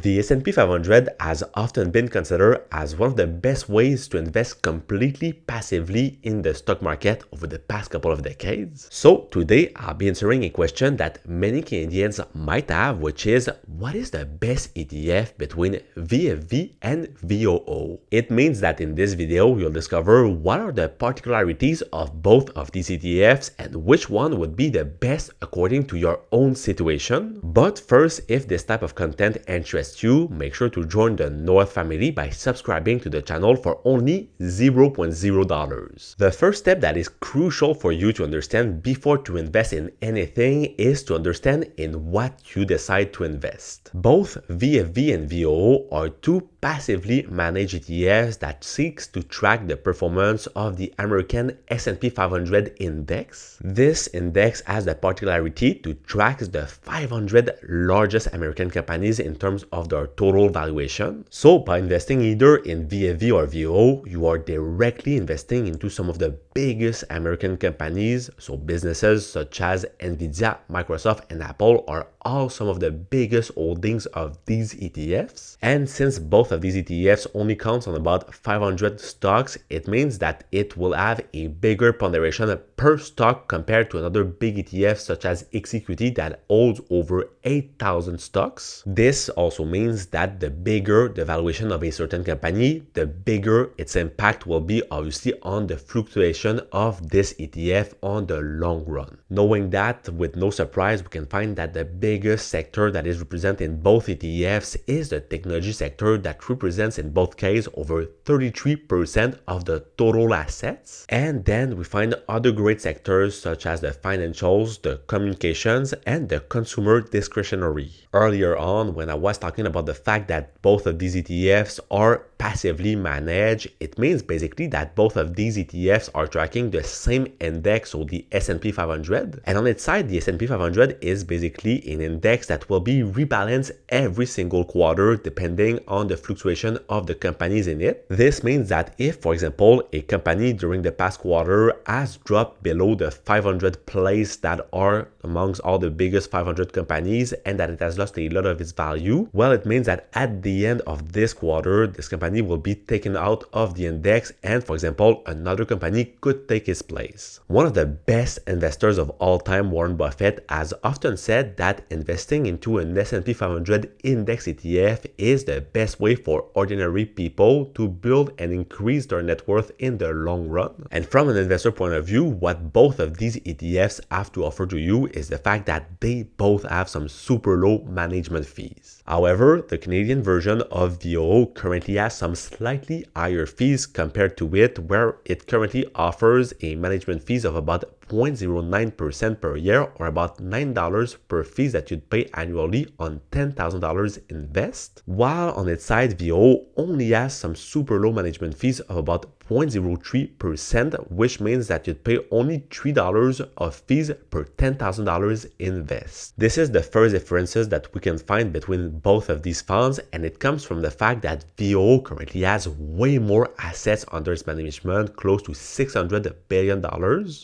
The S&P 500 has often been considered as one of the best ways to invest completely passively in the stock market over the past couple of decades. So today I'll be answering a question that many Canadians might have, which is what is the best ETF between VFV and VOO? It means that in this video you'll discover what are the particularities of both of these ETFs and which one would be the best according to your own situation. But first, if this type of content interests you, make sure to join the North family by subscribing to the channel for only $0.0. The first step that is crucial for you to understand before to invest in anything is to understand in what you decide to invest. Both VFV and VOO are two passively managed ETFs that seeks to track the performance of the American S&P 500 index. This index has the particularity to track the 500 largest American companies in terms of their total valuation. So by investing either in VFV or VOO, you are directly investing into some of the biggest American companies, so businesses such as Nvidia, Microsoft, and Apple are all some of the biggest holdings of these ETFs. And since both of these ETFs only counts on about 500 stocks, it means that it will have a bigger ponderation per stock compared to another big ETF such as XEQT that holds over 8,000 stocks. This also means that the bigger the valuation of a certain company, the bigger its impact will be obviously on the fluctuation of this ETF on the long run. Knowing that, with no surprise, we can find that the biggest sector that is represented in both ETFs is the technology sector that represents in both cases over 33% of the total assets. And then we find other great sectors such as the financials, the communications, and the consumer discretionary. Earlier on, when I was talking about the fact that both of these ETFs are passively managed, it means basically that both of these ETFs are tracking the same index, so the S&P 500. And on its side, the S&P 500 is basically an index that will be rebalanced every single quarter depending on the fluctuation of the companies in it. This means that if, for example, a company during the past quarter has dropped below the 500 place that are amongst all the biggest 500 companies and that it has lost a lot of its value, well, it means that at the end of this quarter, this company will be taken out of the index and, for example, another company could take its place. One of the best investors of all time, Warren Buffett, has often said that investing into an S&P 500 index ETF is the best way for ordinary people to build and increase their net worth in the long run. And from an investor point of view, what both of these ETFs have to offer to you is the fact that they both have some super low management fees. However, the Canadian version of VOO currently has some slightly higher fees compared to it, where it currently offers a management fees of about 0.09% per year, or about $9 per fees that you'd pay annually on $10,000 invest. While on its side, VOO only has some super low management fees of about 0.03%, which means that you'd pay only $3 of fees per $10,000 invest. This is the first differences that we can find between both of these funds, and it comes from the fact that VOO currently has way more assets under its management, close to $600 billion,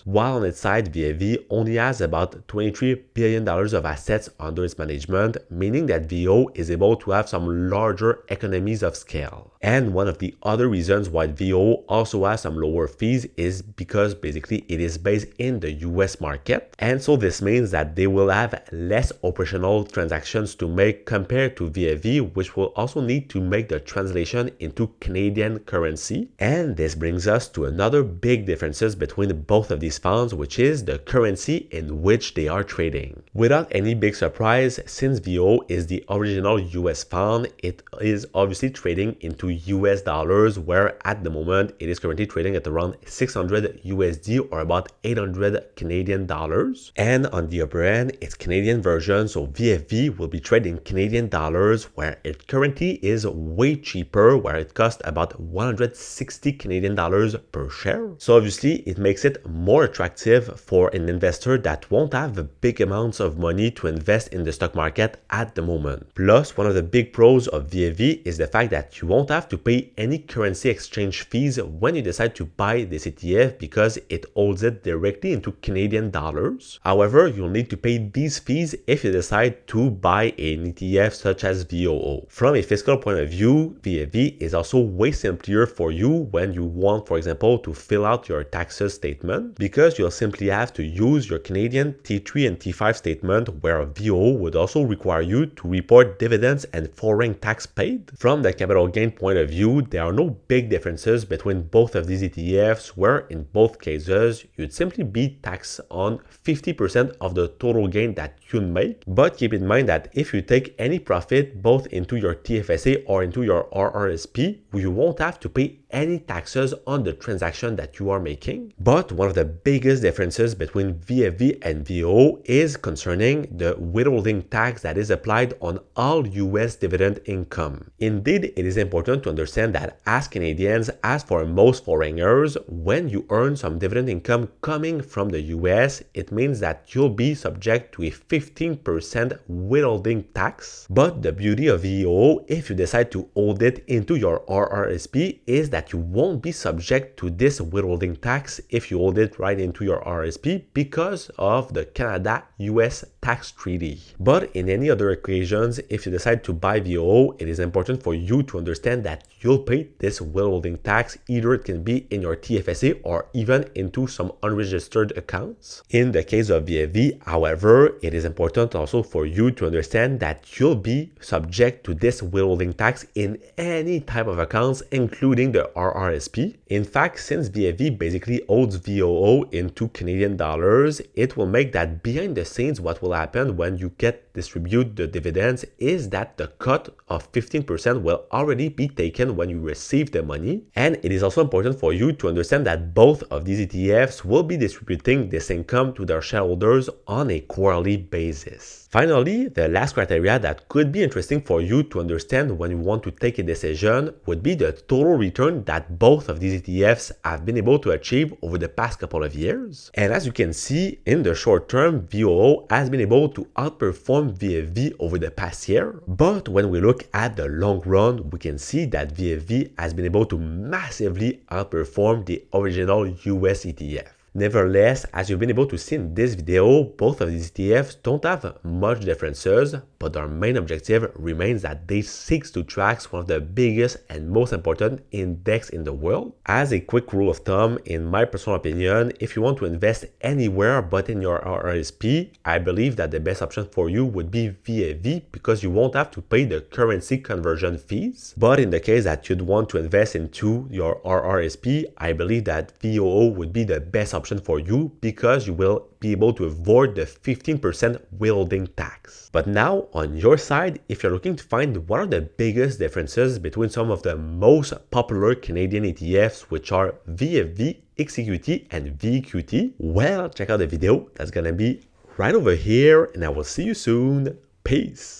while on its side, VFV only has about $23 billion of assets under its management, meaning that VOO is able to have some larger economies of scale. And one of the other reasons why VOO also has some lower fees is because basically it is based in the US market. And so this means that they will have less operational transactions to make compared to VFV, which will also need to make the translation into Canadian currency. And this brings us to another big differences between both of these funds, which is the currency in which they are trading. Without any big surprise, since VOO is the original US fund, it is obviously trading into US dollars, where at the moment it is currently trading at around 600 USD or about 800 Canadian dollars. And on the upper end, its Canadian version, so VFV, will be trading Canadian dollars, where it currently is way cheaper, where it costs about 160 Canadian dollars per share. So obviously it makes it more attractive for an investor that won't have big amounts of money to invest in the stock market at the moment. Plus, one of the big pros of VFV is the fact that you won't have to pay any currency exchange fees when you decide to buy this ETF because it holds it directly into Canadian dollars. However, you'll need to pay these fees if you decide to buy an ETF such as VOO. From a fiscal point of view, VFV is also way simpler for you when you want, for example, to fill out your taxes statement, because you'll simply have to use your Canadian T3 and T5 statement, where VOO would also require you to report dividends and foreign tax paid. From the capital gain point of view, there are no big differences between both of these ETFs, where in both cases, you'd simply be taxed on 50% of the total gain that you make. But keep in mind that if you take any profit both into your TFSA or into your RRSP, you won't have to pay any taxes on the transaction that you are making. But one of the biggest differences between VFV and VOO is concerning the withholding tax that is applied on all US dividend income. Indeed, it is important to understand that as Canadians, as for most foreigners, when you earn some dividend income coming from the US, it means that you'll be subject to a 15% withholding tax. But the beauty of VOO, if you decide to hold it into your RRSP, is that you won't be subject to this withholding tax if you hold it right into your RSP because of the Canada-US tax treaty. But in any other occasions, if you decide to buy VOO, it is important for you to understand that you'll pay this withholding tax. Either it can be in your TFSA or even into some unregistered accounts. In the case of VFV, however, it is important also for you to understand that you'll be subject to this withholding tax in any type of accounts, including the RRSP. In fact, since VFV basically holds VOO into Canadian dollars, it will make that behind the scenes what will happen when you distribute the dividends is that the cut of 15% will already be taken when you receive the money. And it is also important for you to understand that both of these ETFs will be distributing this income to their shareholders on a quarterly basis. Finally, the last criteria that could be interesting for you to understand when you want to take a decision would be the total return that both of these ETFs have been able to achieve over the past couple of years. And as you can see, in the short term, VOO has been able to outperform VFV over the past year. But when we look at the long run, we can see that VFV has been able to massively outperform the original US ETF. Nevertheless, as you've been able to see in this video, both of these ETFs don't have much differences, but their main objective remains that they seek to track one of the biggest and most important index in the world. As a quick rule of thumb, in my personal opinion, if you want to invest anywhere but in your RRSP, I believe that the best option for you would be VFV because you won't have to pay the currency conversion fees. But in the case that you'd want to invest into your RRSP, I believe that VOO would be the best option for you because you will be able to avoid the 15% withholding tax. But now on your side, if you're looking to find what are the biggest differences between some of the most popular Canadian ETFs, which are VFV, XEQT, and VQT, well, check out the video that's gonna be right over here, and I will see you soon. Peace.